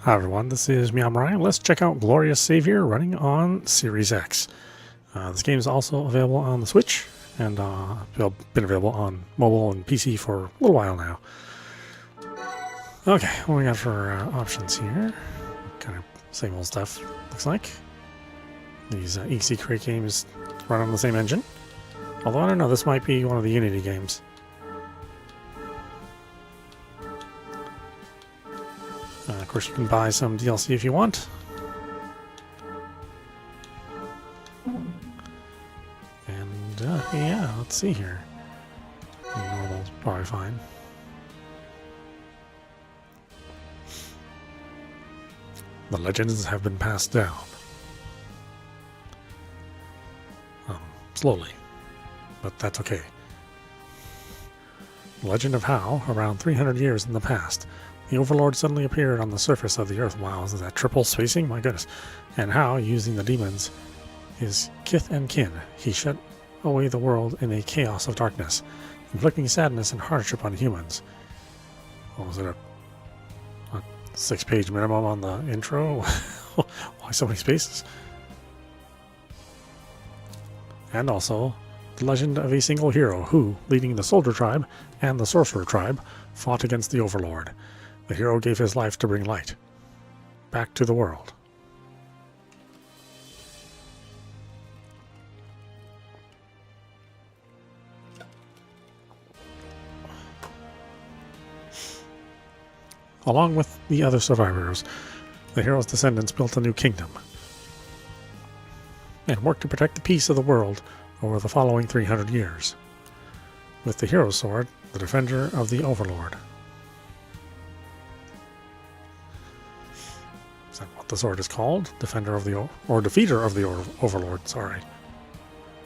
Hi everyone, this is meowmurai. Let's check out Glorious Savior running on Series X. This game is also available on the Switch and been available on mobile and PC for a little while now. Okay, what we got for options here? Kind of same old stuff, looks like. These EC Crate games run on the same engine. Although I don't know, this might be one of the Unity games. Of course, you can buy some DLC if you want. And yeah, let's see here. Normal's probably fine. The legends have been passed down. Slowly, but that's okay. The legend of how, around 300 years in the past, the overlord suddenly appeared on the surface of the earth. Wow, is that triple spacing? My goodness. And how, using the demons, his kith and kin, he shut away the world in a chaos of darkness, inflicting sadness and hardship on humans. What was it, a 6-page minimum on the intro? Why so many spaces? And also, the legend of a single hero who, leading the soldier tribe and the sorcerer tribe, fought against the overlord. The hero gave his life to bring light back to the world. Along with the other survivors, the hero's descendants built a new kingdom and worked to protect the peace of the world over the following 300 years, with the hero's sword, the defender of the overlord. Is that what the sword is called? Defender of the or defeater of the overlord, sorry.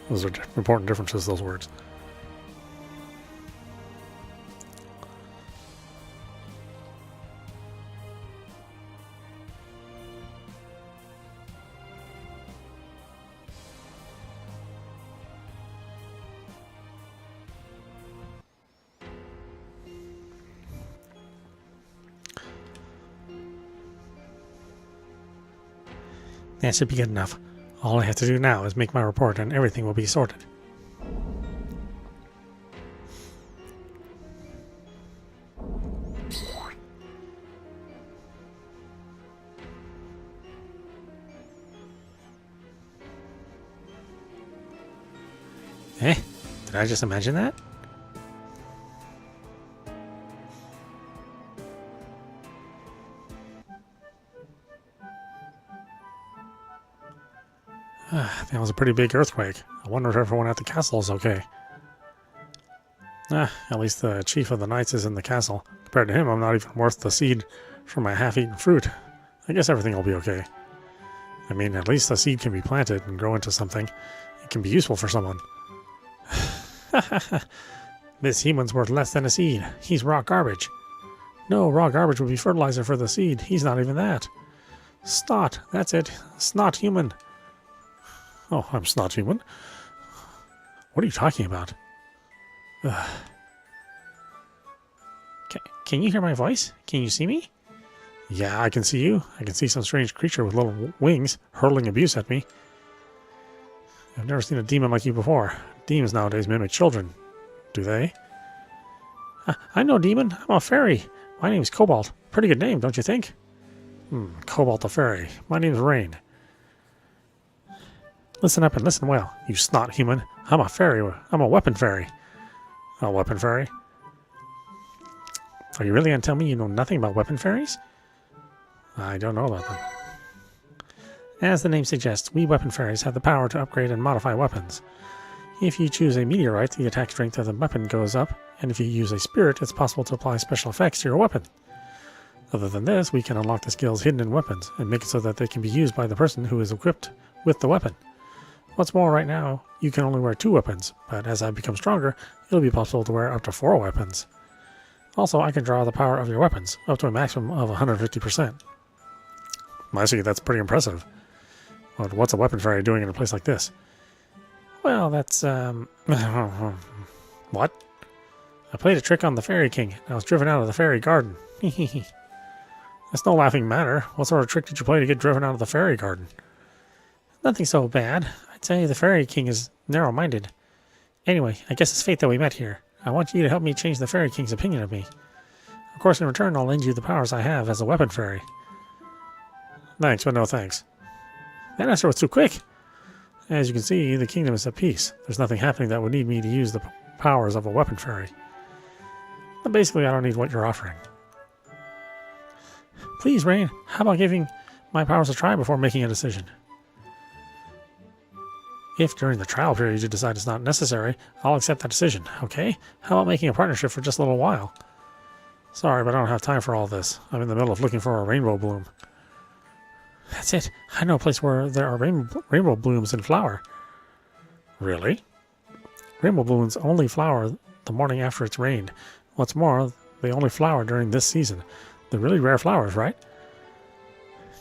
Those are important differences, those words. That should be good enough. All I have to do now is make my report and everything will be sorted. Eh? Did I just imagine that? That was a pretty big earthquake. I wonder if everyone at the castle is okay. At least the chief of the knights is in the castle. Compared to him, I'm not even worth the seed from my half-eaten fruit. I guess everything will be okay. I mean, at least the seed can be planted and grow into something. It can be useful for someone. This human's worth less than a seed. He's raw garbage. No, raw garbage would be fertilizer for the seed. He's not even that. Snot, that's it. Snot human. Oh, I'm snot human. What are you talking about? Can you hear my voice? Can you see me? Yeah, I can see you. I can see some strange creature with little wings hurling abuse at me. I've never seen a demon like you before. Demons nowadays mimic children. Do they? I'm no demon. I'm a fairy. My name's Cobalt. Pretty good name, don't you think? Cobalt the fairy. My name's Rain. Listen up and listen well, you snot human. I'm a fairy. I'm a weapon fairy. A weapon fairy? Are you really going to tell me you know nothing about weapon fairies? I don't know about them. As the name suggests, we weapon fairies have the power to upgrade and modify weapons. If you choose a meteorite, the attack strength of the weapon goes up, and if you use a spirit, it's possible to apply special effects to your weapon. Other than this, we can unlock the skills hidden in weapons, and make it so that they can be used by the person who is equipped with the weapon. What's more, right now, you can only wear 2 weapons, but as I become stronger, it'll be possible to wear up to 4 weapons. Also, I can draw the power of your weapons, up to a maximum of 150%. I see, that's pretty impressive. But what's a weapon fairy doing in a place like this? Well, that's, What? I played a trick on the Fairy King, and I was driven out of the fairy garden. That's no laughing matter. What sort of trick did you play to get driven out of the fairy garden? Nothing so bad. I'd say the fairy king is narrow-minded. Anyway, I guess it's fate that we met here. I want you to help me change the fairy king's opinion of me. Of course, in return, I'll lend you the powers I have as a weapon fairy. Thanks, but no thanks. That answer was too quick. As you can see, the kingdom is at peace. There's nothing happening that would need me to use the powers of a weapon fairy. But basically, I don't need what you're offering. Please, Rain, how about giving my powers a try before making a decision? If during the trial period you decide it's not necessary, I'll accept that decision, okay? How about making a partnership for just a little while? Sorry, but I don't have time for all this. I'm in the middle of looking for a rainbow bloom. That's it. I know a place where there are rainbow blooms in flower. Really? Rainbow blooms only flower the morning after it's rained. What's more, they only flower during this season. They're really rare flowers, right?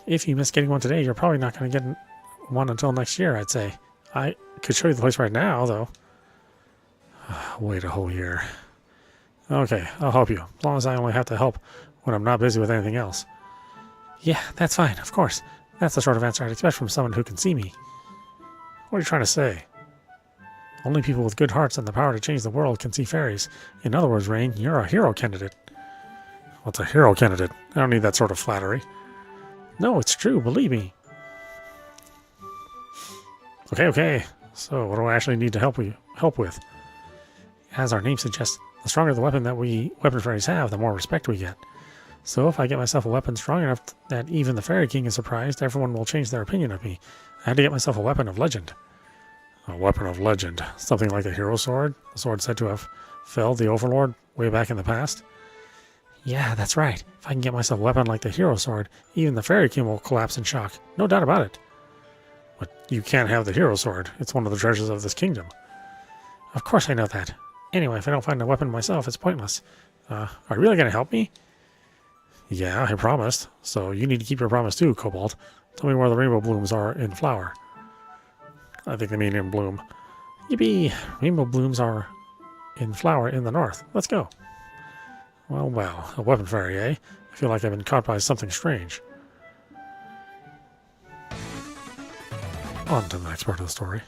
If you miss getting one today, you're probably not going to get one until next year, I'd say. I could show you the place right now, though. Wait a whole year. Okay, I'll help you, as long as I only have to help when I'm not busy with anything else. Yeah, that's fine, of course. That's the sort of answer I'd expect from someone who can see me. What are you trying to say? Only people with good hearts and the power to change the world can see fairies. In other words, Rain, you're a hero candidate. What's a hero candidate? I don't need that sort of flattery. No, it's true, believe me. Okay. So, what do I actually need to help with? As our name suggests, the stronger the weapon that we weapon fairies have, the more respect we get. So if I get myself a weapon strong enough that even the Fairy King is surprised, everyone will change their opinion of me. I had to get myself a weapon of legend. A weapon of legend? Something like a hero sword? A sword said to have felled the overlord way back in the past? Yeah, that's right. If I can get myself a weapon like the hero sword, even the Fairy King will collapse in shock. No doubt about it. But you can't have the hero sword. It's one of the treasures of this kingdom. Of course I know that. Anyway, if I don't find a weapon myself, it's pointless. Are you really going to help me? Yeah, I promised. So you need to keep your promise too, Cobalt. Tell me where the rainbow blooms are in flower. I think they mean in bloom. Yippee! Rainbow blooms are in flower in the north. Let's go. Well, a weapon fairy, eh? I feel like I've been caught by something strange. On to the next part of the story.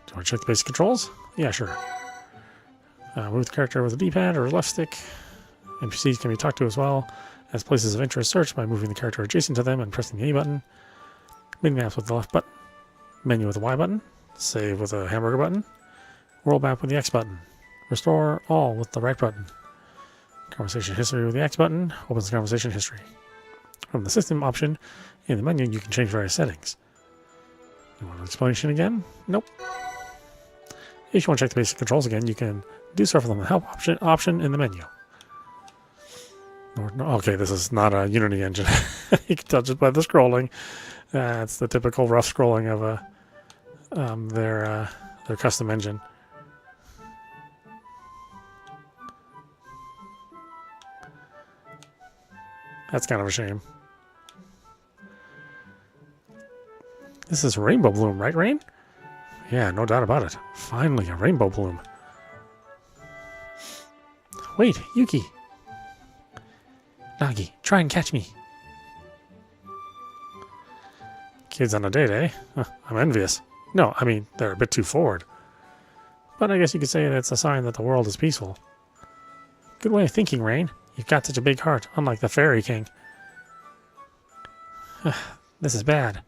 Do you want to check the basic controls? Yeah, sure. Move the character with the D-pad or left stick. NPCs can be talked to as well as places of interest. Search by moving the character adjacent to them and pressing the A button. Mini-maps with the left button. Menu with the Y button. Save with the hamburger button. World map with the X button. Restore all with the right button. Conversation history with the X button. Opens the conversation history. From the system option in the menu, you can change various settings. You want an explanation again? Nope. If you want to check the basic controls again, you can do so from the help option in the menu. Okay, this is not a Unity engine. You can tell just by the scrolling. It's the typical rough scrolling of their custom engine. That's kind of a shame. This is Rainbow Bloom, right, Rain? Yeah, no doubt about it. Finally, a Rainbow Bloom. Wait, Yuki. Nagi, try and catch me. Kids on a date, eh? I'm envious. No, I mean, they're a bit too forward. But I guess you could say that's a sign that the world is peaceful. Good way of thinking, Rain. You've got such a big heart, unlike the Fairy King. This is bad.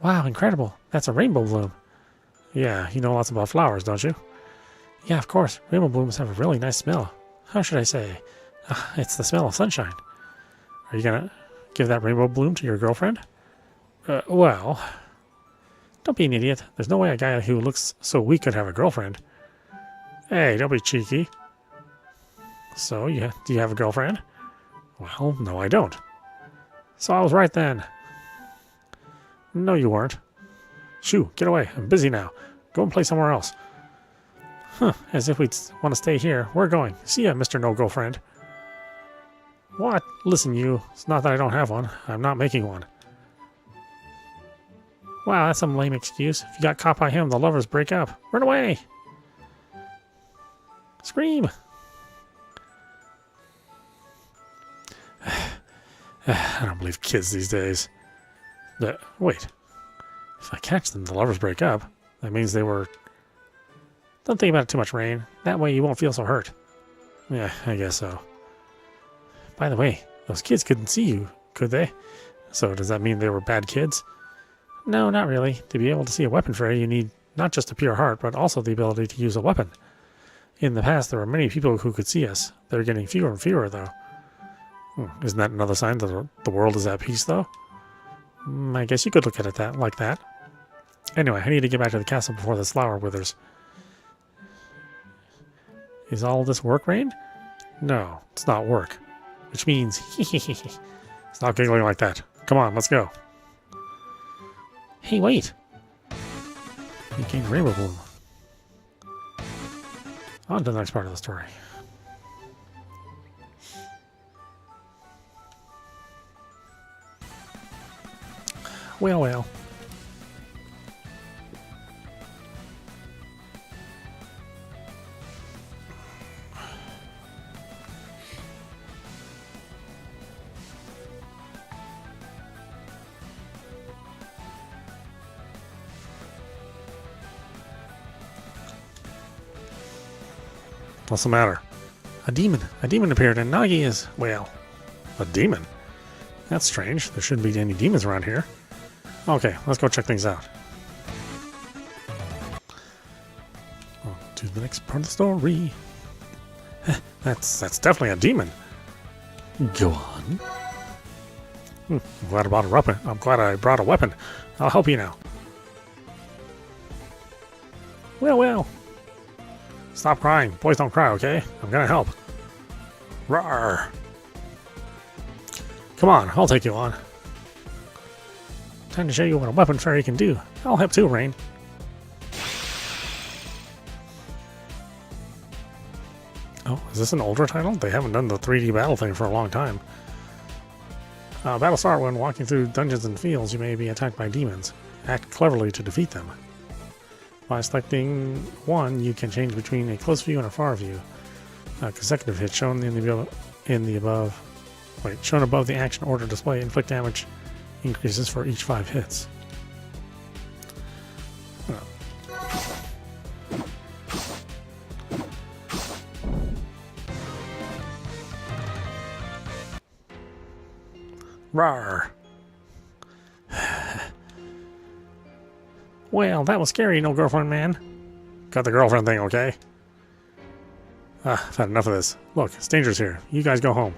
Wow, incredible. That's a rainbow bloom. Yeah, you know lots about flowers, don't you? Yeah, of course. Rainbow blooms have a really nice smell. How should I say? It's the smell of sunshine. Are you gonna give that rainbow bloom to your girlfriend? Well... Don't be an idiot. There's no way a guy who looks so weak could have a girlfriend. Hey, don't be cheeky. So, do you have a girlfriend? Well, no, I don't. So I was right then. No, you weren't. Shoo, get away. I'm busy now. Go and play somewhere else. As if we'd want to stay here. We're going. See ya, Mr. No-Girlfriend. What? Listen, you. It's not that I don't have one. I'm not making one. Wow, that's some lame excuse. If you got caught by him, the lovers break up. Run away! Scream! I don't believe kids these days. Wait. If I catch them, the lovers break up. That means they were... Don't think about it too much, Rain. That way you won't feel so hurt. Yeah, I guess so. By the way, those kids couldn't see you, could they? So does that mean they were bad kids? No, not really. To be able to see a weapon fairy, you need not just a pure heart, but also the ability to use a weapon. In the past, there were many people who could see us. They're getting fewer and fewer, though. Isn't that another sign that the world is at peace, though? I guess you could look at it like that. Anyway, I need to get back to the castle before this flower withers. Is all this work, Rain? No, it's not work. Which means, stop giggling like that. Come on, let's go. Hey, wait! You gained Rainbow Bloom. On to the next part of the story. Well, well. What's the matter? A demon. A demon appeared and Nagi is... Well, a demon? That's strange. There shouldn't be any demons around here. Okay, let's go check things out. On to the next part of the story. That's definitely a demon. Go on. I'm glad I brought a weapon. I'm glad I brought a weapon. I'll help you now. Well. Stop crying. Boys don't cry, okay? I'm gonna help. Rawr. Come on, I'll take you on. Time to show you what a weapon fairy can do. I'll help too, Rain. Oh, is this an older title? They haven't done the 3D battle thing for a long time. Battlestar, when walking through dungeons and fields, you may be attacked by demons. Act cleverly to defeat them. By selecting one, you can change between a close view and a far view. Consecutive hits shown shown above the action order display inflict damage increases for each 5 hits. Rawr. Well, that was scary, no girlfriend man. Got the girlfriend thing, okay? I've had enough of this. Look, Stanger's here. You guys go home.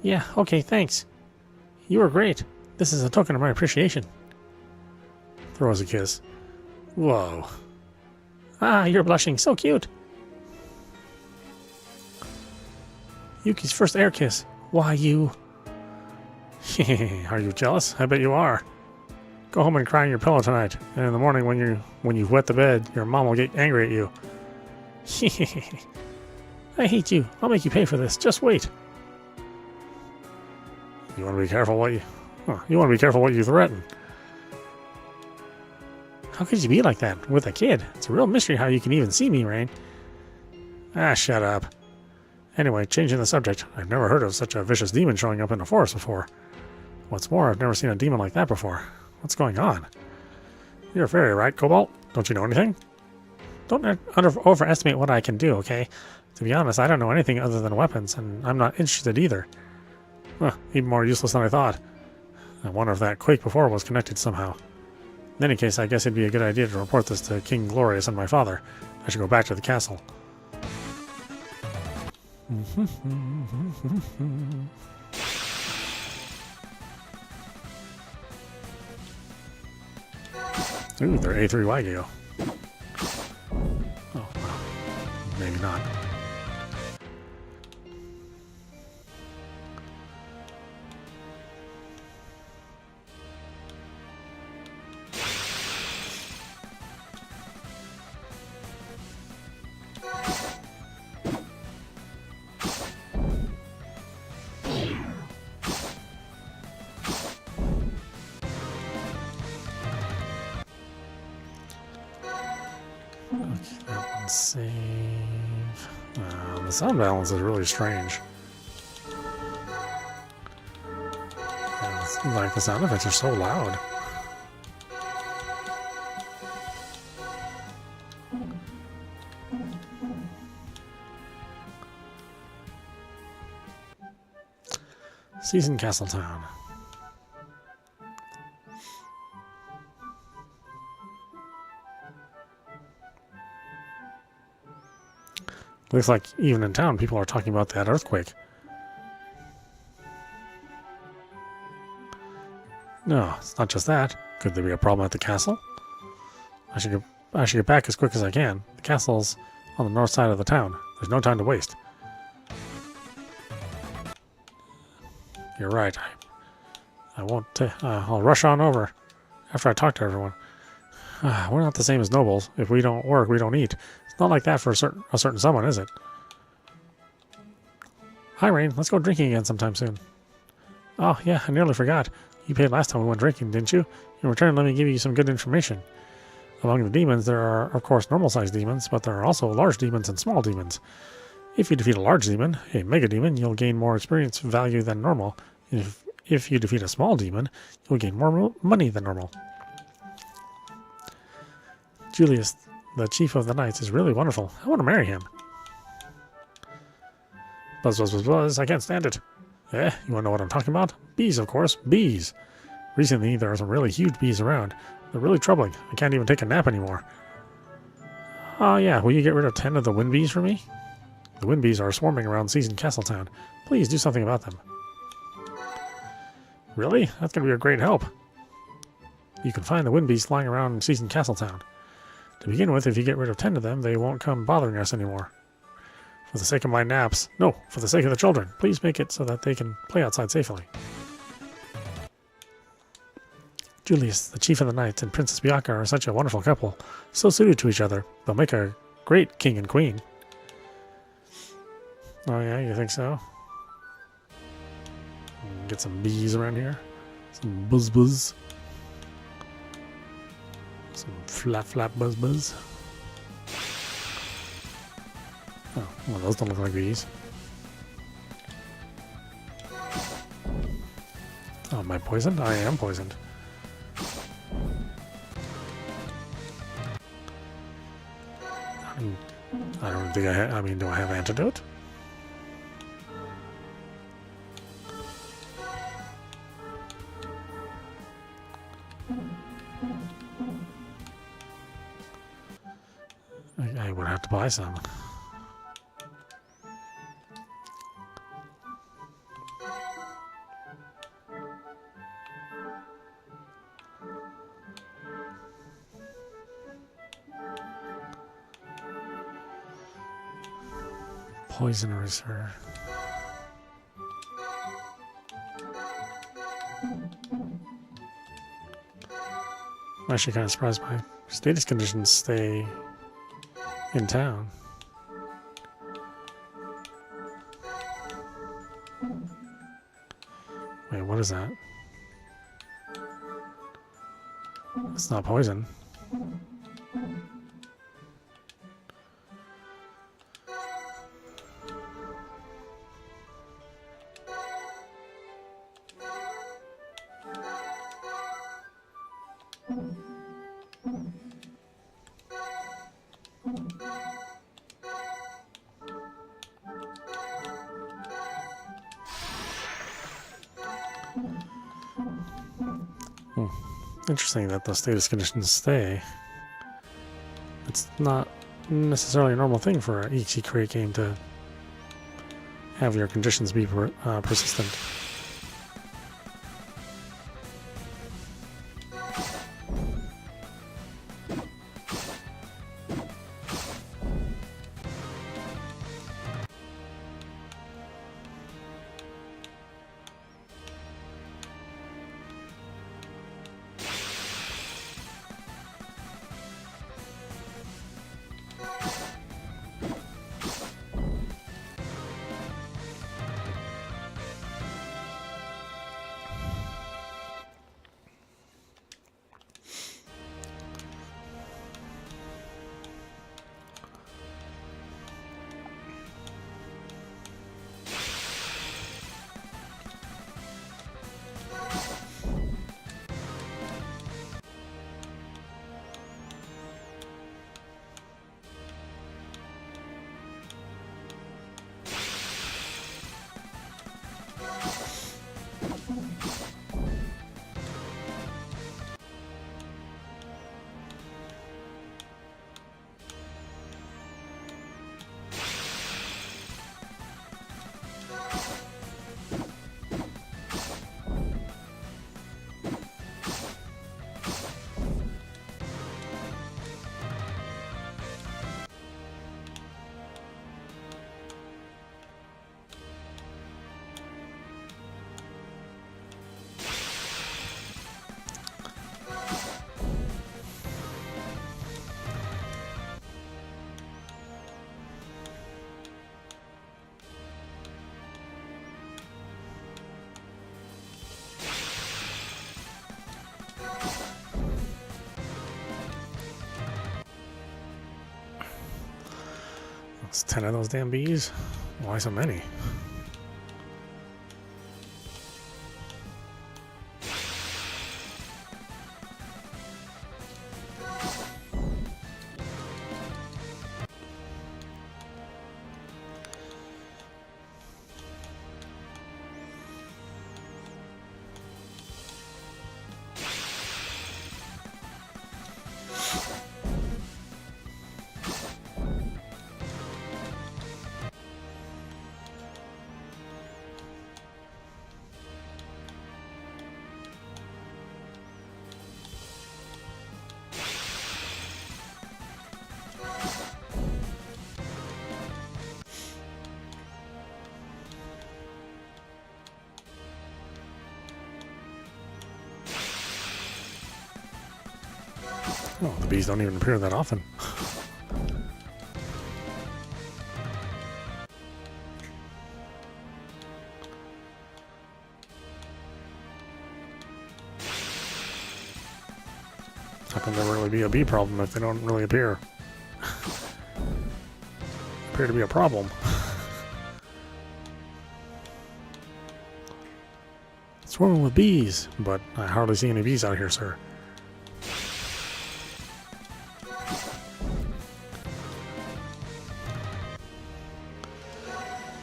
Yeah, okay, thanks. You were great. This is a token of my appreciation. Throw us a kiss. Whoa. Ah, you're blushing. So cute. Yuki's first air kiss. Why, you... Are you jealous? I bet you are. Go home and cry on your pillow tonight, and in the morning when you wet the bed, your mom will get angry at you. I hate you. I'll make you pay for this. Just wait. You want to be careful what you threaten. How could you be like that with a kid? It's a real mystery how you can even see me, Rain. Ah, shut up. Anyway, changing the subject. I've never heard of such a vicious demon showing up in the forest before. What's more, I've never seen a demon like that before. What's going on? You're a fairy, right, Cobalt? Don't you know anything? Don't overestimate what I can do, okay? To be honest, I don't know anything other than weapons, and I'm not interested either. Even more useless than I thought. I wonder if that quake before was connected somehow. In any case, I guess it'd be a good idea to report this to King Glorious and my father. I should go back to the castle. Ooh, they're A3 Wagyu. Oh, well, maybe not. Save. The sound balance is really strange. Like, the sound effects are so loud. Season Castletown. Looks like even in town, people are talking about that earthquake. No, it's not just that. Could there be a problem at the castle? I should get back as quick as I can. The castle's on the north side of the town. There's no time to waste. You're right. I won't. I'll rush on over after I talk to everyone. We're not the same as nobles. If we don't work, we don't eat. It's not like that for a certain someone, is it? Hi, Rain. Let's go drinking again sometime soon. Oh, yeah, I nearly forgot. You paid last time we went drinking, didn't you? In return, let me give you some good information. Among the demons, there are, of course, normal-sized demons, but there are also large demons and small demons. If you defeat a large demon, a mega demon, you'll gain more experience value than normal. If you defeat a small demon, you'll gain more money than normal. Julius, the chief of the knights, is really wonderful. I want to marry him. Buzz, buzz, buzz, buzz. I can't stand it. You want to know what I'm talking about? Bees, of course. Bees. Recently, there are some really huge bees around. They're really troubling. I can't even take a nap anymore. Oh, yeah. Will you get rid of 10 of the wind bees for me? The wind bees are swarming around Season Castletown. Please do something about them. Really? That's going to be a great help. You can find the wind bees flying around Season Castletown. To begin with, if you get rid of 10 of them, they won't come bothering us anymore. For the sake of my naps. No, for the sake of the children. Please make it so that they can play outside safely. Julius, the chief of the knights, and Princess Bianca are such a wonderful couple. So suited to each other. They'll make a great king and queen. Oh yeah, you think so? Get some bees around here. Some buzz buzz. Some flap flap buzz buzz. Oh, well, those don't look like bees. Oh, am I poisoned? I am poisoned. I don't think I mean, do I have antidote? I would have to buy some. Poison eraser. I'm actually kind of surprised my status conditions stay in town. Wait, what is that? It's not poison. Interesting that the status conditions stay. It's not necessarily a normal thing for an EXE Create game to have your conditions be persistent. It's 10 of those damn bees. Why so many? Oh, the bees don't even appear that often. How can there really be a bee problem if they don't really appear? Appear to be a problem. Swarming with bees, but I hardly see any bees out here, sir.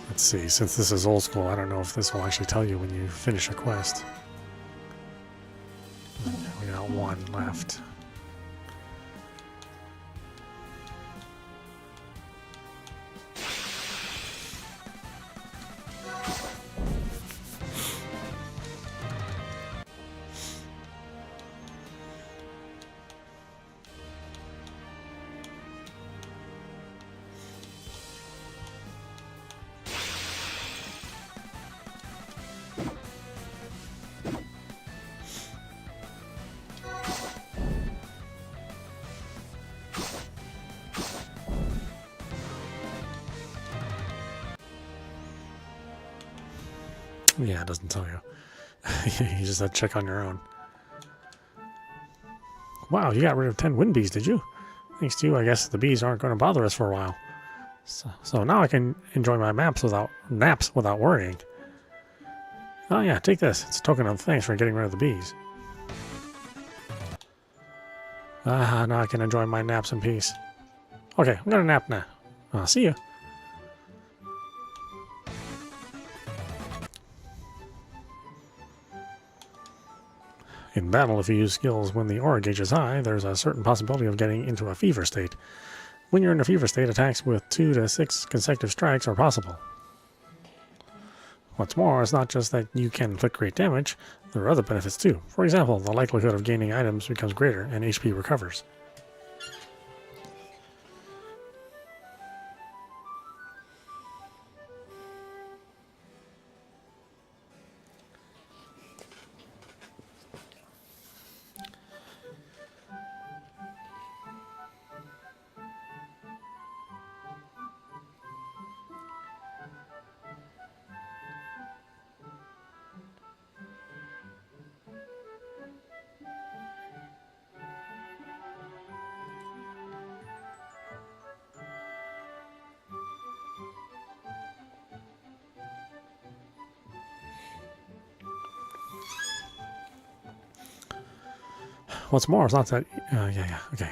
Let's see, since this is old school, I don't know if this will actually tell you when you finish a quest. We got one left. Yeah, it doesn't tell you. You just have to check on your own. Wow, you got rid of 10 wind bees, did you? Thanks to you, I guess the bees aren't going to bother us for a while. So now I can enjoy my naps without worrying. Oh yeah, take this. It's a token of thanks for getting rid of the bees. Now I can enjoy my naps in peace. Okay, I'm gonna nap now. I'll see you. In battle, if you use skills when the aura gauge is high, there's a certain possibility of getting into a fever state. When you're in a fever state, attacks with 2 to 6 consecutive strikes are possible. What's more, it's not just that you can inflict great damage, there are other benefits too. For example, the likelihood of gaining items becomes greater and HP recovers. What's more, it's not that... okay.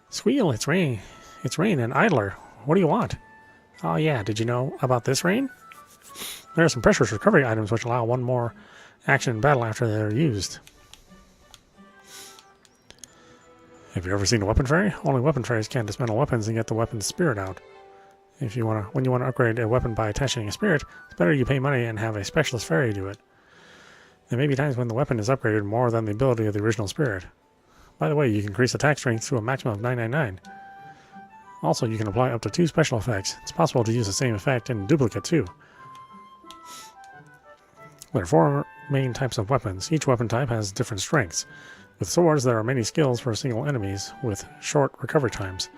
Squeal, it's rain. It's rain and idler. What do you want? Oh yeah, did you know about this rain? There are some precious recovery items which allow one more action in battle after they're used. Have you ever seen a weapon fairy? Only weapon fairies can dismantle weapons and get the weapon's spirit out. When you want to upgrade a weapon by attaching a spirit, it's better you pay money and have a specialist fairy do it. There may be times when the weapon is upgraded more than the ability of the original spirit. By the way, you can increase attack strength to a maximum of 999. Also, you can apply up to 2 special effects. It's possible to use the same effect in duplicate too. There are 4 main types of weapons. Each weapon type has different strengths. With swords, there are many skills for single enemies, with short recovery times.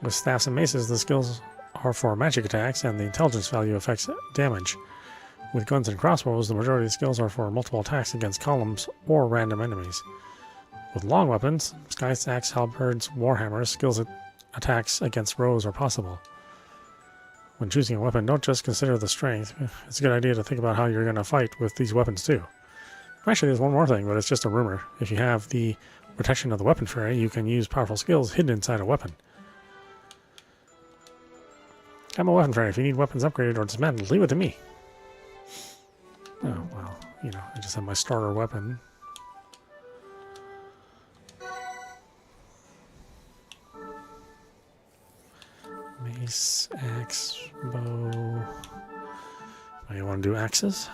With staffs and maces, the skills are for magic attacks, and the intelligence value affects damage. With guns and crossbows, the majority of the skills are for multiple attacks against columns or random enemies. With long weapons, sky stacks, halberds, warhammers, skills attacks against rows are possible. When choosing a weapon, don't just consider the strength. It's a good idea to think about how you're going to fight with these weapons too. Actually, there's one more thing, but it's just a rumor. If you have the protection of the weapon fairy, you can use powerful skills hidden inside a weapon. I'm a weapon fairy. If you need weapons upgraded or dismantled, leave it to me. Oh, well, I just have my starter weapon. Mace, axe, bow. Oh, you want to do axes?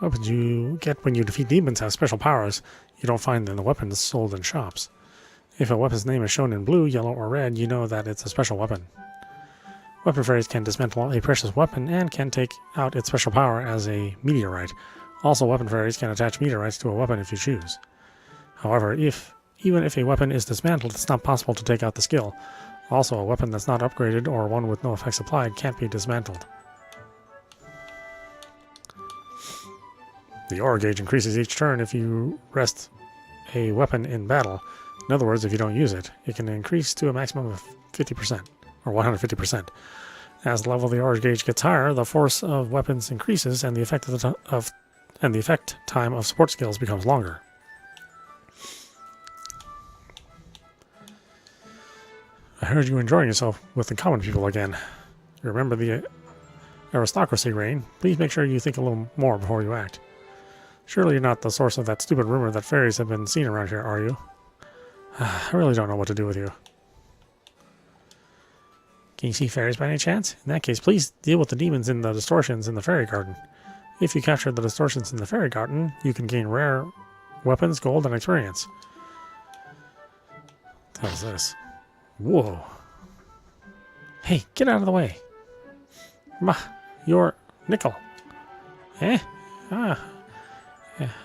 Weapons you get when you defeat demons have special powers you don't find in the weapons sold in shops. If a weapon's name is shown in blue, yellow, or red, you know that it's a special weapon. Weapon fairies can dismantle a precious weapon and can take out its special power as a meteorite. Also, weapon fairies can attach meteorites to a weapon if you choose. However, even if a weapon is dismantled, it's not possible to take out the skill. Also, a weapon that's not upgraded or one with no effects applied can't be dismantled. The aura gauge increases each turn if you rest a weapon in battle. In other words, if you don't use it, it can increase to a maximum of 50%, or 150%. As the level of the aura gauge gets higher, the force of weapons increases, and the effect time of support skills becomes longer. I heard you enjoying yourself with the common people again. You remember the aristocracy reign? Please make sure you think a little more before you act. Surely you're not the source of that stupid rumor that fairies have been seen around here, are you? I really don't know what to do with you. Can you see fairies by any chance? In that case, please deal with the demons in the distortions in the fairy garden. If you capture the distortions in the fairy garden, you can gain rare weapons, gold, and experience. What the hell is this? Whoa. Hey, get out of the way. You're Nickel. Eh?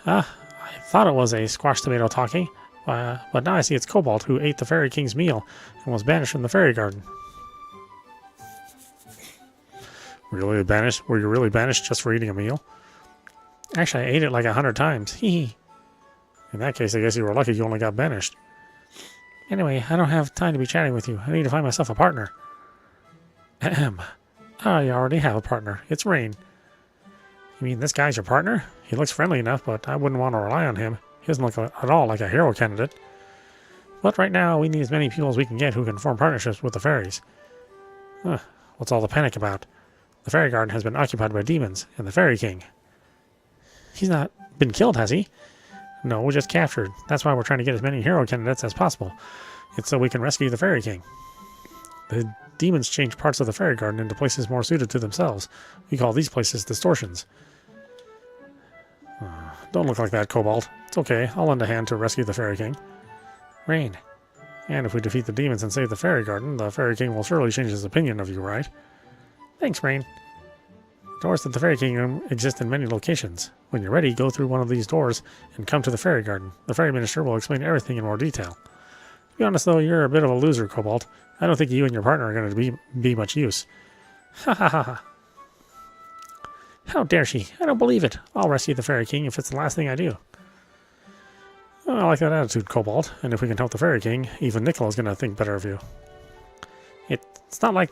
I thought it was a squash tomato talking, but now I see it's Cobalt who ate the Fairy King's meal and was banished from the fairy garden. Were you really banished just for eating a meal? Actually, I ate it like 100 times. Hee. In that case, I guess you were lucky you only got banished. Anyway, I don't have time to be chatting with you. I need to find myself a partner. Ahem. I already have a partner. It's Rain. You mean this guy's your partner? He looks friendly enough, but I wouldn't want to rely on him. He doesn't look at all like a hero candidate. But right now, we need as many people as we can get who can form partnerships with the fairies. What's all the panic about? The fairy garden has been occupied by demons, and the Fairy King. He's not been killed, has he? No, we just captured. That's why we're trying to get as many hero candidates as possible. It's so we can rescue the Fairy King. The demons change parts of the fairy garden into places more suited to themselves. We call these places distortions. Don't look like that, Cobalt. It's okay. I'll lend a hand to rescue the Fairy King. Rain. And if we defeat the demons and save the fairy garden, the Fairy King will surely change his opinion of you, right? Thanks, Rain. Doors to the Fairy Kingdom exist in many locations. When you're ready, go through one of these doors and come to the fairy garden. The fairy minister will explain everything in more detail. To be honest, though, you're a bit of a loser, Cobalt. I don't think you and your partner are going to be much use. Ha ha ha ha. How dare she? I don't believe it. I'll rescue the Fairy King if it's the last thing I do. Oh, I like that attitude, Cobalt. And if we can help the Fairy King, even Nickel is going to think better of you. It's not like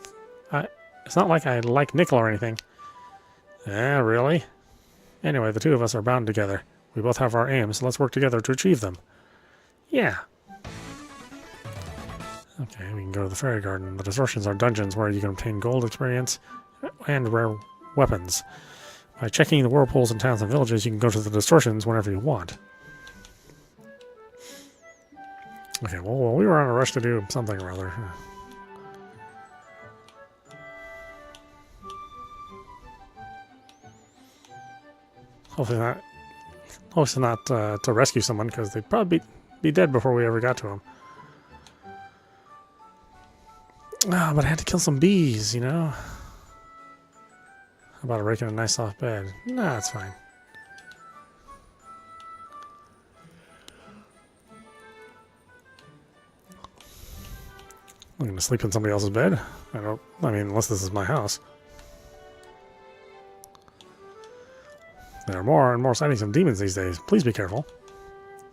I like Nickel or anything. Really? Anyway, the two of us are bound together. We both have our aims, so let's work together to achieve them. Yeah. Okay, we can go to the Fairy Garden. The distortions are dungeons where you can obtain gold experience and rare weapons. By checking the whirlpools in towns and villages, you can go to the distortions whenever you want. Okay, well, we were on a rush to do something or other. Hopefully not to rescue someone, because they'd probably be dead before we ever got to them. Ah, but I had to kill some bees, you know? How about raking a nice soft bed? Nah, that's fine. I'm gonna sleep in somebody else's bed. I mean, unless this is my house. There are more and more sightings of demons these days. Please be careful.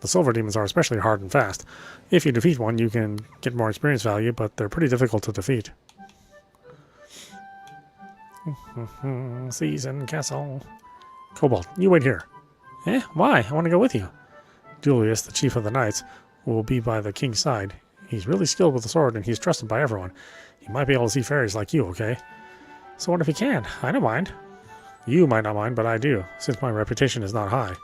The silver demons are especially hard and fast. If you defeat one, you can get more experience value, but they're pretty difficult to defeat. Season Castle. Cobalt, you wait here. Why? I want to go with you. Julius, the chief of the knights, will be by the king's side. He's really skilled with the sword, and he's trusted by everyone. He might be able to see fairies like you, okay? So what if he can? I don't mind. You might not mind, but I do, since my reputation is not high.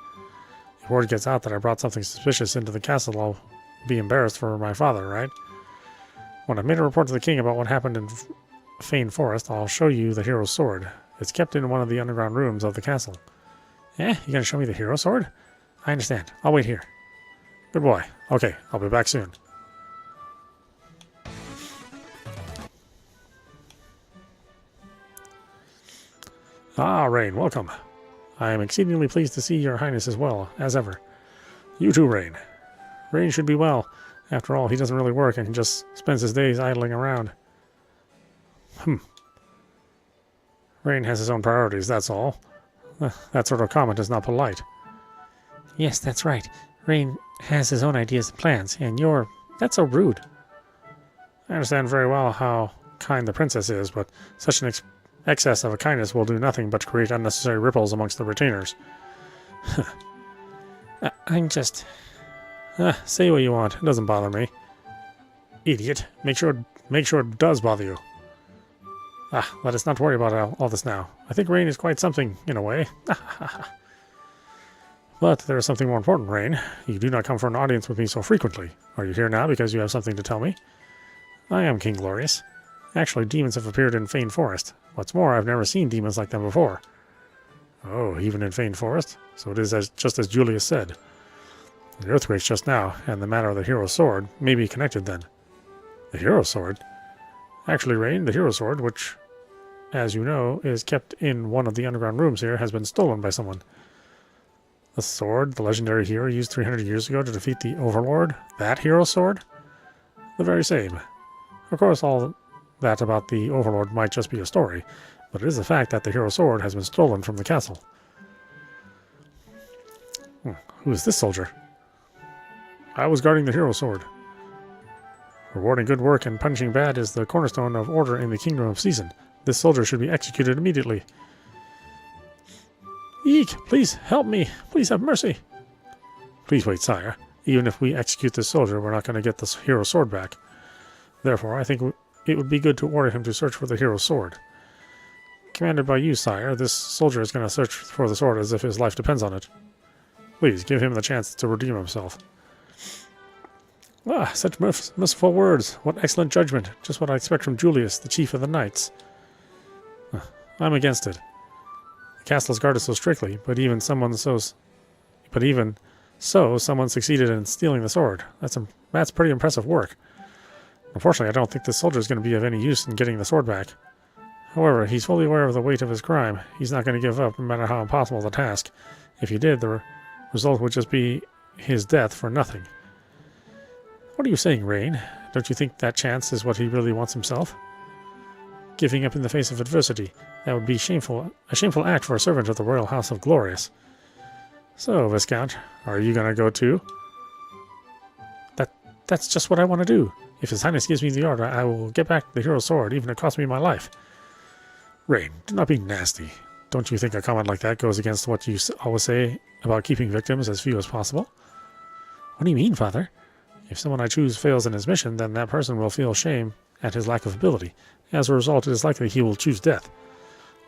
If word gets out that I brought something suspicious into the castle, I'll be embarrassed for my father, right? When I've made a report to the king about what happened in Fane Forest, I'll show you the hero's sword. It's kept in one of the underground rooms of the castle. You gonna show me the hero sword? I understand. I'll wait here. Good boy. Okay, I'll be back soon. Ah, Rain, welcome. I am exceedingly pleased to see your highness as well, as ever. You too, Rain. Rain should be well. After all, he doesn't really work and he just spends his days idling around. Rain has his own priorities, that's all. That sort of comment is not polite. Yes, that's right. Rain has his own ideas and plans, and that's so rude. I understand very well how kind the princess is, but such an excess of a kindness will do nothing but create unnecessary ripples amongst the retainers. I'm just... say what you want. It doesn't bother me. Idiot. Make sure it does bother you. Let us not worry about all this now. I think Rain is quite something, in a way. But there is something more important, Rain. You do not come for an audience with me so frequently. Are you here now because you have something to tell me? I am King Glorious. Actually, demons have appeared in Fane Forest. What's more, I've never seen demons like them before. Oh, even in Fane Forest? So it is just as Julius said. The earthquakes just now, and the matter of the hero's sword, may be connected then. The hero's sword? Actually, Rain, the hero sword, which, as you know, is kept in one of the underground rooms here, has been stolen by someone. The sword the legendary hero used 300 years ago to defeat the overlord? That hero sword? The very same. Of course, all that about the overlord might just be a story, but it is a fact that the hero sword has been stolen from the castle. Who is this soldier? I was guarding the hero sword. Rewarding good work and punishing bad is the cornerstone of order in the Kingdom of Season. This soldier should be executed immediately. Eek! Please help me! Please have mercy! Please wait, sire. Even if we execute this soldier, we're not going to get this hero sword back. Therefore, I think it would be good to order him to search for the hero sword. Commanded by you, sire, this soldier is going to search for the sword as if his life depends on it. Please, give him the chance to redeem himself. Such merciful words. What excellent judgment. Just what I expect from Julius, the chief of the knights. I'm against it. The castle is guarded so strictly, but even so, someone succeeded in stealing the sword. That's pretty impressive work. Unfortunately, I don't think this soldier is going to be of any use in getting the sword back. However, he's fully aware of the weight of his crime. He's not going to give up, no matter how impossible the task. If he did, the result would just be his death for nothing. What are you saying, Rain? Don't you think that chance is what he really wants himself? Giving up in the face of adversity. That would be a shameful act for a servant of the royal house of Glorious. So, Viscount, are you going to go too? That's just what I want to do. If His Highness gives me the order, I will get back the hero's sword, even if it costs me my life. Rain, do not be nasty. Don't you think a comment like that goes against what you always say about keeping victims as few as possible? What do you mean, Father? If someone I choose fails in his mission, then that person will feel shame at his lack of ability. As a result, it is likely he will choose death.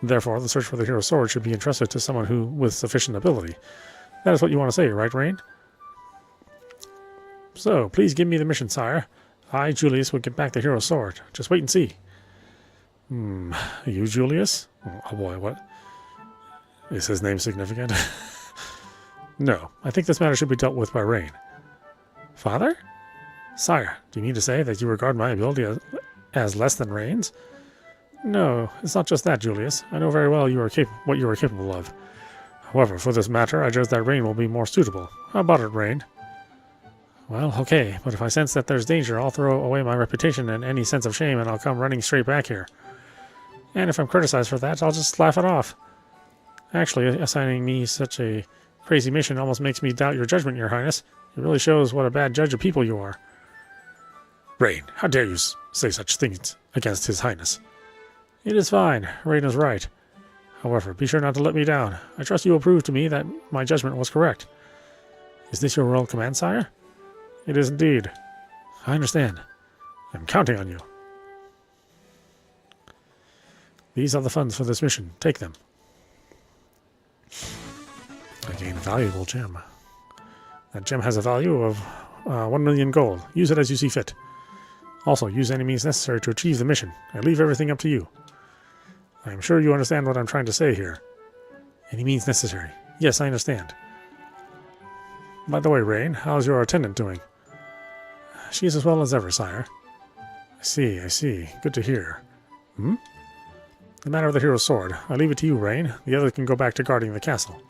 Therefore, the search for the hero's sword should be entrusted to someone with sufficient ability. That is what you want to say, right, Rain? So, please give me the mission, sire. I, Julius, will get back the hero's sword. Just wait and see. You, Julius? Oh boy, what? Is his name significant? No, I think this matter should be dealt with by Rain. Father? Sire, do you mean to say that you regard my ability as less than Rain's? No, it's not just that, Julius. I know very well what you are capable of. However, for this matter, I judge that Rain will be more suitable. How about it, Rain? Well, okay, but if I sense that there's danger, I'll throw away my reputation and any sense of shame, and I'll come running straight back here. And if I'm criticized for that, I'll just laugh it off. Actually, assigning me such a crazy mission almost makes me doubt your judgment, Your Highness. It really shows what a bad judge of people you are. Rain, how dare you say such things against His Highness? It is fine. Rain is right. However, be sure not to let me down. I trust you will prove to me that my judgment was correct. Is this your royal command, sire? It is indeed. I understand. I'm counting on you. These are the funds for this mission. Take them. I gain a valuable gem. That gem has a value of 1 million gold. Use it as you see fit. Also, use any means necessary to achieve the mission. I leave everything up to you. I am sure you understand what I'm trying to say here. Any means necessary. Yes, I understand. By the way, Rain, how's your attendant doing? She is as well as ever, sire. I see. Good to hear. The matter of the hero's sword. I leave it to you, Rain. The other can go back to guarding the castle.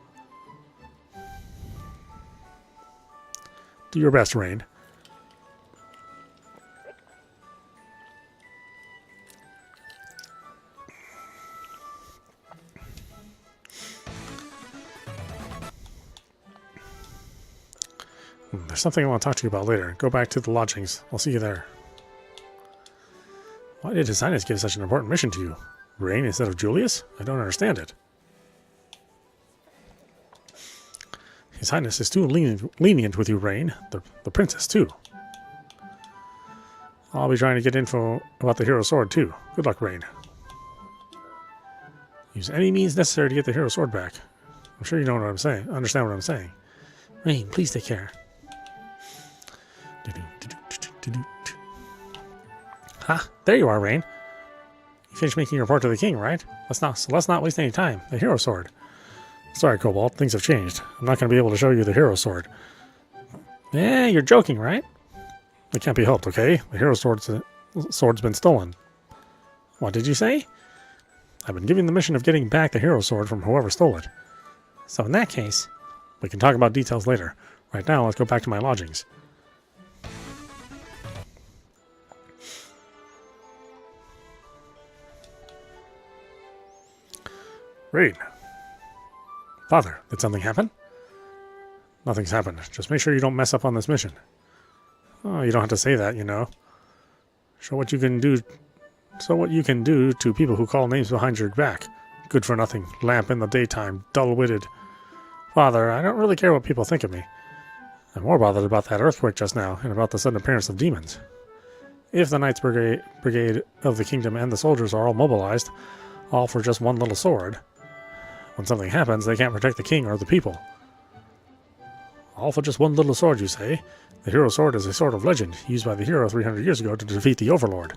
Do your best, Rain. There's something I want to talk to you about later. Go back to the lodgings. I'll see you there. Why did His Highness give such an important mission to you? Rain instead of Julius? I don't understand it. His Highness is too lenient with you, Rain. The princess, too. I'll be trying to get info about the hero's sword, too. Good luck, Rain. Use any means necessary to get the hero's sword back. I'm sure you know what I'm saying. Understand what I'm saying. Rain, please take care. Ha! There you are, Rain. You finished making your report to the king, right? Let's not waste any time. The hero sword. Sorry, Cobalt. Things have changed. I'm not going to be able to show you the hero sword. Eh, you're joking, right? It can't be helped, okay? The hero sword's been stolen. What did you say? I've been given the mission of getting back the hero sword from whoever stole it. So in that case, we can talk about details later. Right now, let's go back to my lodgings. Rain. Father, did something happen? Nothing's happened. Just make sure you don't mess up on this mission. Oh, you don't have to say that, you know. Show what you can do to people who call names behind your back. Good for nothing. Lamp in the daytime. Dull-witted. Father, I don't really care what people think of me. I'm more bothered about that earthquake just now, and about the sudden appearance of demons. If the Knights Brigade of the Kingdom and the soldiers are all mobilized, all for just one little sword, when something happens, they can't protect the king or the people. All for just one little sword, you say? The hero sword is a sword of legend, used by the hero 300 years ago to defeat the overlord.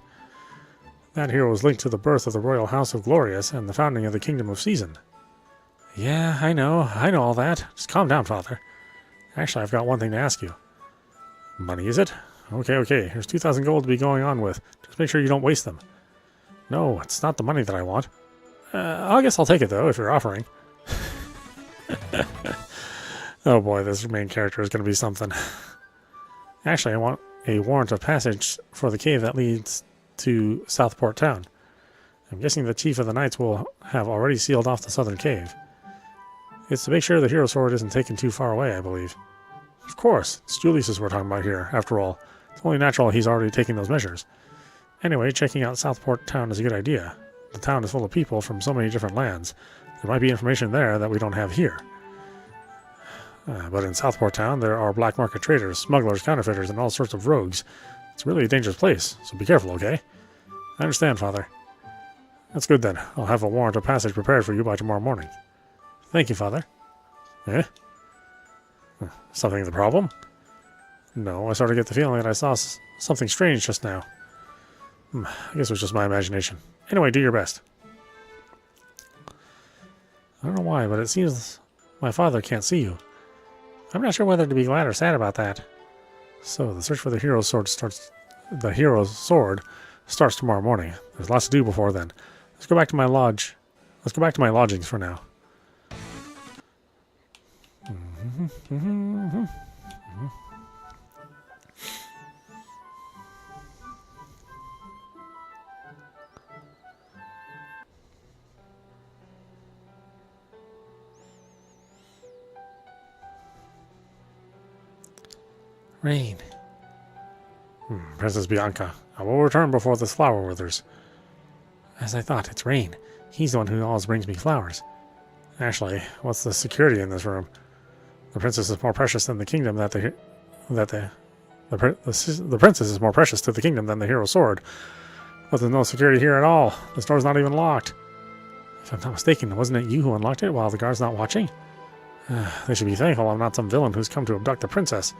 That hero was linked to the birth of the royal house of Glorious and the founding of the kingdom of Season. Yeah, I know all that. Just calm down, Father. Actually, I've got one thing to ask you. Money, is it? Okay. Here's 2,000 gold to be going on with. Just make sure you don't waste them. No, it's not the money that I want. I guess I'll take it, though, if you're offering. Oh boy, this main character is going to be something. Actually, I want a warrant of passage for the cave that leads to Southport Town. I'm guessing the Chief of the Knights will have already sealed off the southern cave. It's to make sure the hero sword isn't taken too far away, I believe. Of course, it's Julius we're talking about here, after all. It's only natural he's already taking those measures. Anyway, checking out Southport Town is a good idea. The town is full of people from so many different lands. There might be information there that we don't have here. But in Southport Town, there are black market traders, smugglers, counterfeiters, and all sorts of rogues. It's really a dangerous place, so be careful, okay? I understand, Father. That's good then. I'll have a warrant of passage prepared for you by tomorrow morning. Thank you, Father. Eh? Something the problem? No, I sort of get the feeling that I saw something strange just now. I guess it was just my imagination. Anyway, do your best. I don't know why, but it seems my father can't see you. I'm not sure whether to be glad or sad about that. So, the search for the hero's sword starts tomorrow morning. There's lots to do before then. Let's go back to my lodge. Let's go back to my lodgings for now. Rain. Princess Bianca, I will return before this flower withers. As I thought, it's Rain. He's the one who always brings me flowers. Actually, what's the security in this room? The princess is more precious than the kingdom the princess is more precious to the kingdom than the hero's sword. But there's no security here at all. The door's not even locked. If I'm not mistaken, wasn't it you who unlocked it while the guard's not watching? They should be thankful I'm not some villain who's come to abduct the princess.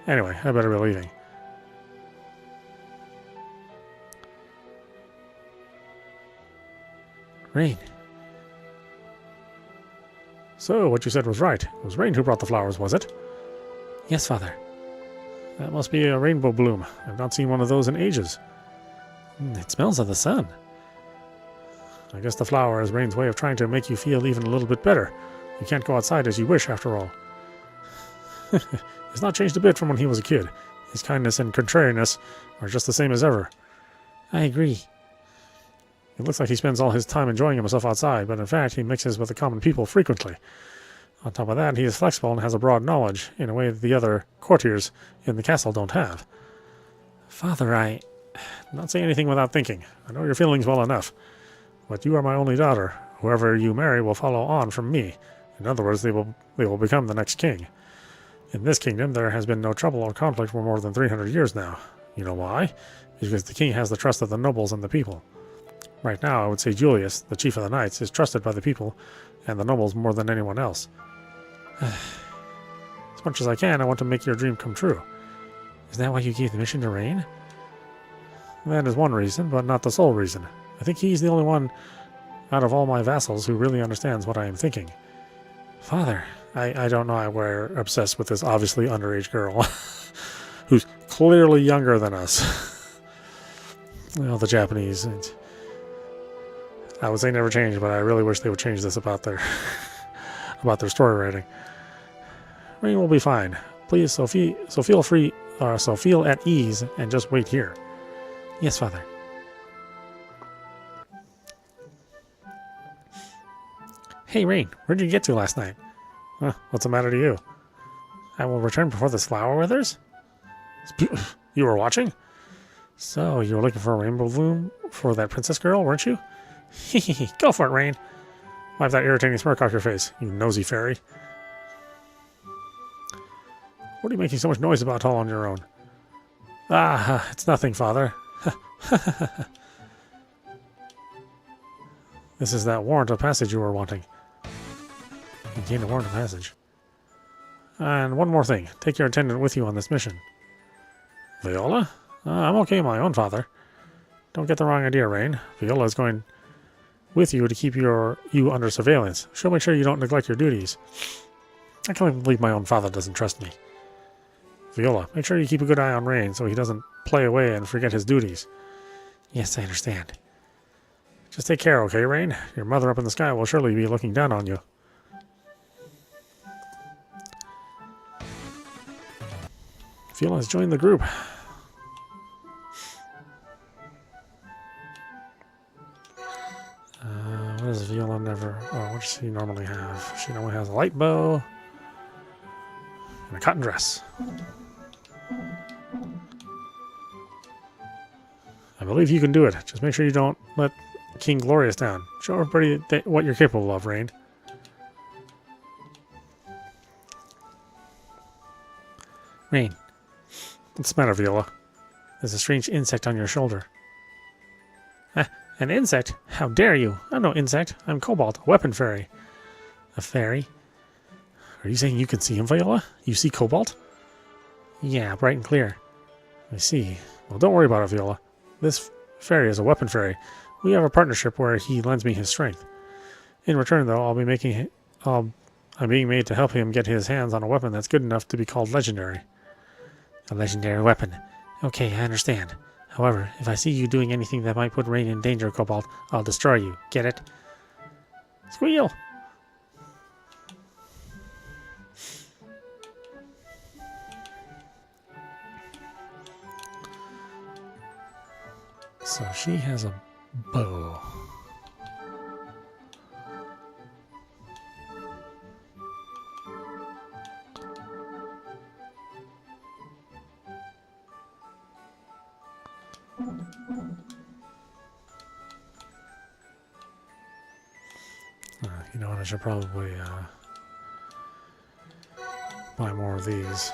Anyway, I better be leaving. Rain. So, what you said was right. It was Rain who brought the flowers, was it? Yes, Father. That must be a rainbow bloom. I've not seen one of those in ages. It smells of the sun. I guess the flower is Rain's way of trying to make you feel even a little bit better. You can't go outside as you wish, after all. He's not changed a bit from when he was a kid. His kindness and contrariness are just the same as ever. I agree. It looks like he spends all his time enjoying himself outside, but in fact he mixes with the common people frequently. On top of that, he is flexible and has a broad knowledge, in a way that the other courtiers in the castle don't have. Father, I'm not saying anything without thinking. I know your feelings well enough. But you are my only daughter. Whoever you marry will follow on from me. In other words, they will become the next king. In this kingdom, there has been no trouble or conflict for more than 300 years now. You know why? Because the king has the trust of the nobles and the people. Right now, I would say Julius, the chief of the knights, is trusted by the people and the nobles more than anyone else. As much as I can, I want to make your dream come true. Is that why you gave the mission to Rain? That is one reason, but not the sole reason. I think he's the only one out of all my vassals who really understands what I am thinking. Father, I don't know why we're obsessed with this obviously underage girl who's clearly younger than us. Well, the Japanese, I would say never change, but I really wish they would change this about their story writing. Rain will be fine. Please, so feel at ease and just wait here. Yes, Father. Hey, Rain, where'd you get to last night? What's the matter to you? I will return before this flower withers? You were watching? So, you were looking for a rainbow bloom for that princess girl, weren't you? Hehehe, go for it, Rain. Wipe that irritating smirk off your face, you nosy fairy. What are you making so much noise about all on your own? It's nothing, Father. This is that warrant of passage you were wanting. You gained a warrant of passage. And one more thing. Take your attendant with you on this mission. Viola? I'm okay on my own, Father. Don't get the wrong idea, Rain. Viola is going with you to keep you under surveillance. She'll make sure you don't neglect your duties. I can't believe my own father doesn't trust me. Viola, make sure you keep a good eye on Rain so he doesn't play away and forget his duties. Yes, I understand. Just take care, okay, Rain? Your mother up in the sky will surely be looking down on you. Viola has joined the group. What does Viola never... Oh, what does she normally have? She normally has a light bow and a cotton dress. I believe you can do it. Just make sure you don't let King Glorious down. Show everybody what you're capable of, Rain. Rain, what's the matter, Viola? There's a strange insect on your shoulder. An insect? How dare you? I'm no insect. I'm Cobalt, a weapon fairy. A fairy? Are you saying you can see him, Viola? You see Cobalt? Yeah, bright and clear. I see. Well, don't worry about it, Viola. This fairy is a weapon fairy. We have a partnership where he lends me his strength. In return, though, I'm being made to help him get his hands on a weapon that's good enough to be called legendary. A legendary weapon. Okay, I understand. However, if I see you doing anything that might put Rain in danger, Cobalt, I'll destroy you. Get it? Squeal! So she has a bow. You know what, I should probably buy more of these.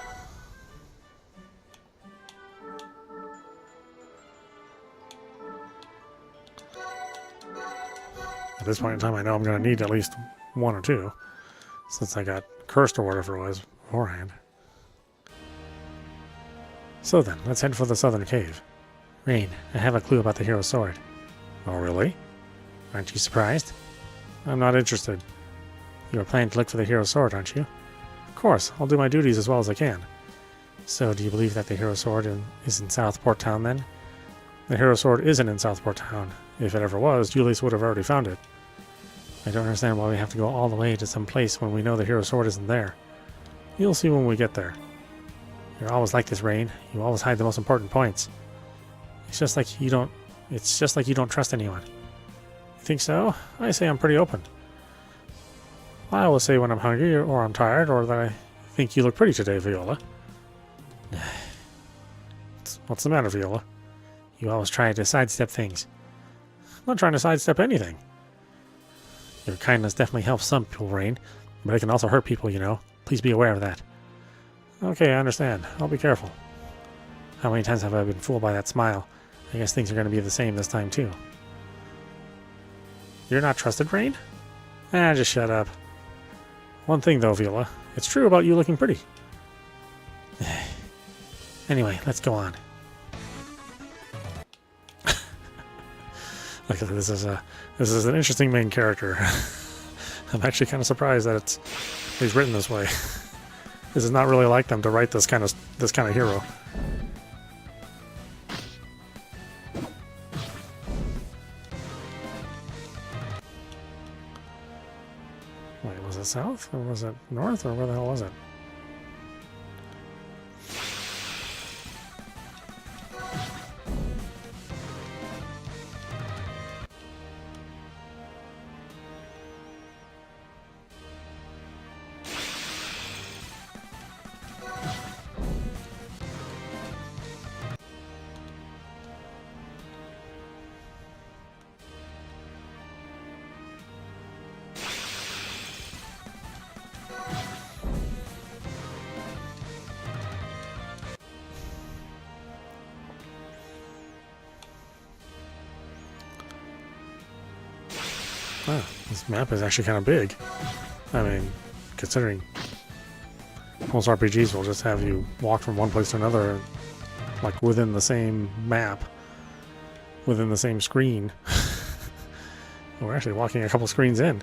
At this point in time, I know I'm going to need at least one or two, since I got cursed or whatever it was beforehand. So then, let's head for the southern cave. Rain, I have a clue about the hero's sword. Oh, really? Aren't you surprised? I'm not interested. You are planning to look for the hero's sword, aren't you? Of course, I'll do my duties as well as I can. So, do you believe that the hero's sword is in Southport Town, then? The hero's sword isn't in Southport Town. If it ever was, Julius would have already found it. I don't understand why we have to go all the way to some place when we know the hero's sword isn't there. You'll see when we get there. You're always like this, Rain. You always hide the most important points. It's just like you don't trust anyone. You think so? I say I'm pretty open. I will say when I'm hungry or I'm tired or that I think you look pretty today, Viola. What's the matter, Viola? You always try to sidestep things. I'm not trying to sidestep anything. Your kindness definitely helps some people, Rain, but it can also hurt people, you know. Please be aware of that. Okay, I understand. I'll be careful. How many times have I been fooled by that smile? I guess things are going to be the same this time, too. You're not trusted, Rain? Just shut up. One thing, though, Viola. It's true about you looking pretty. Anyway, let's go on. Look, this is an interesting main character. I'm actually kind of surprised that he's written this way. This is not really like them to write this kind of hero. Wait, was it south or was it north or where the hell was it? Wow, this map is actually kind of big. I mean, considering most RPGs will just have you walk from one place to another, like within the same map, within the same screen. We're actually walking a couple screens in.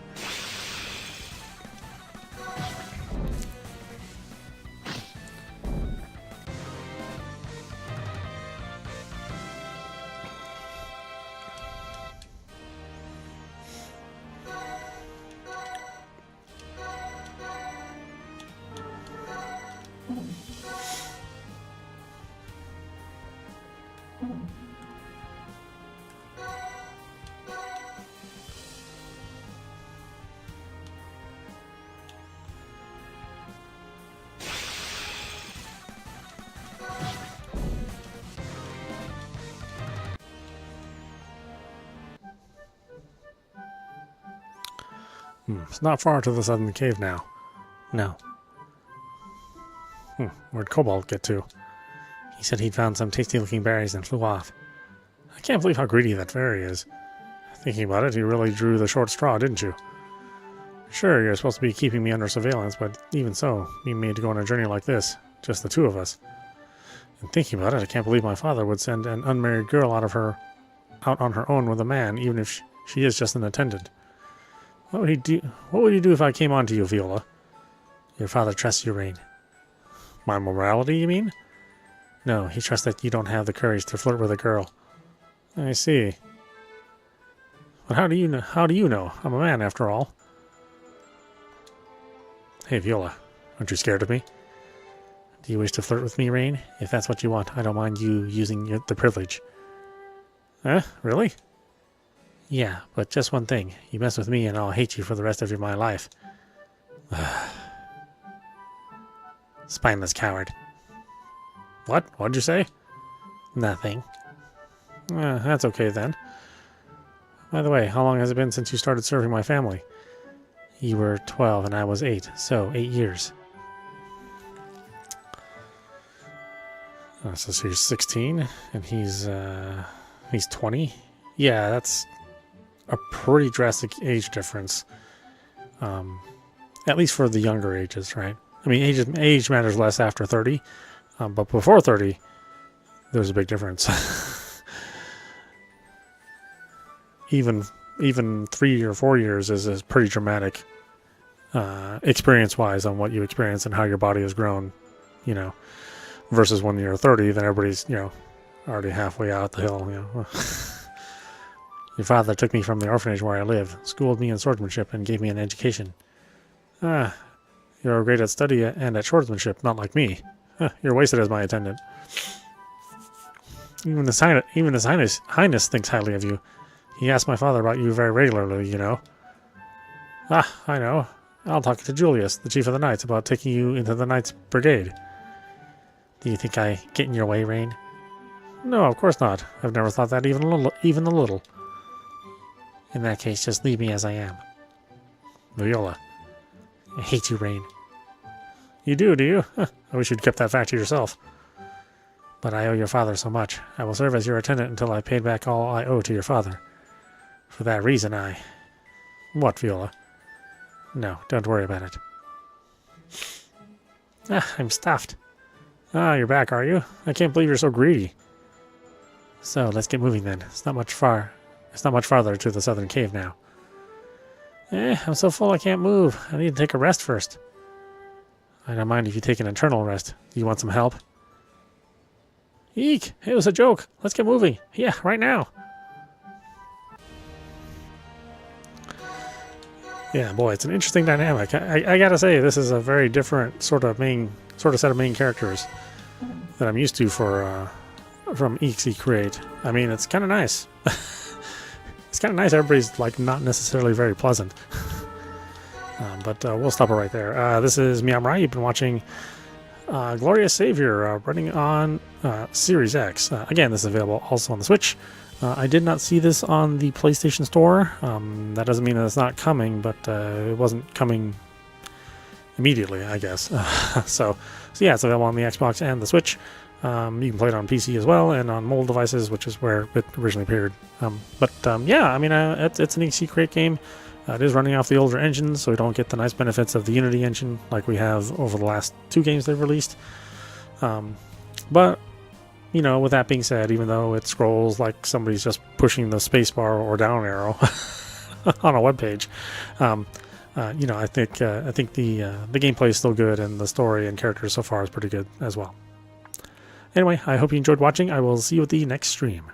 It's not far to the southern cave now. No. Where'd Cobalt get to? He said he'd found some tasty-looking berries and flew off. I can't believe how greedy that fairy is. Thinking about it, you really drew the short straw, didn't you? Sure, you're supposed to be keeping me under surveillance, but even so, being made to go on a journey like this, just the two of us. And thinking about it, I can't believe my father would send an unmarried girl out on her own with a man, even if she is just an attendant. What would he do? What would he do if I came on to you, Viola? Your father trusts you, Rain. My morality, you mean? No, he trusts that you don't have the courage to flirt with a girl. I see. But how do you know? How do you know? I'm a man, after all. Hey, Viola, aren't you scared of me? Do you wish to flirt with me, Rain? If that's what you want, I don't mind you using the privilege. Huh? Really? Yeah, but just one thing. You mess with me and I'll hate you for the rest of my life. Spineless coward. What? What'd you say? Nothing. That's okay then. By the way, how long has it been since you started serving my family? You were 12 and I was 8, so 8 years. So you're 16 and he's 20? Yeah, that's a pretty drastic age difference. At least for the younger ages, right? I mean, age matters less after 30, but before 30, there's a big difference. Even 3 or 4 years is pretty dramatic, experience-wise on what you experience and how your body has grown, you know, versus when you're 30, then everybody's, you know, already halfway out the hill, you know. Your father took me from the orphanage where I live, schooled me in swordsmanship, and gave me an education. You're great at study and at swordsmanship, not like me. You're wasted as my attendant. Even His Highness thinks highly of you. He asks my father about you very regularly, you know. I know. I'll talk to Julius, the chief of the knights, about taking you into the Knights Brigade. Do you think I get in your way, Rain? No, of course not. I've never thought that even a little. In that case, just leave me as I am. Viola. I hate you, Rain. You do you? I wish you'd kept that fact to yourself. But I owe your father so much. I will serve as your attendant until I paid back all I owe to your father. For that reason, What, Viola? No, don't worry about it. I'm stuffed. You're back, are you? I can't believe you're so greedy. So, let's get moving then. It's not much farther to the southern cave now. I'm so full I can't move. I need to take a rest first. I don't mind if you take an eternal rest. Do you want some help? Eek! It was a joke. Let's get moving. Yeah, right now. Yeah, boy, it's an interesting dynamic. I gotta say, this is a very different sort of set of main characters that I'm used to from EXE Create. I mean, it's kind of nice. It's kind of nice. Everybody's like not necessarily very pleasant. But we'll stop it right there. This is meowmurai. You've been watching Glorious Savior running on Series X. Again, this is available also on the Switch. I did not see this on the PlayStation Store. That doesn't mean that it's not coming, but it wasn't coming immediately, I guess. So yeah, it's available on the Xbox and the Switch. You can play it on PC as well and on mobile devices, which is where it originally appeared. Yeah, I mean, it's an EXE Create game. It is running off the older engines, so we don't get the nice benefits of the Unity engine like we have over the last 2 games they've released. But, you know, with that being said, even though it scrolls like somebody's just pushing the spacebar or down arrow on a web page, you know, I think the gameplay is still good, and the story and characters so far is pretty good as well. Anyway, I hope you enjoyed watching. I will see you at the next stream.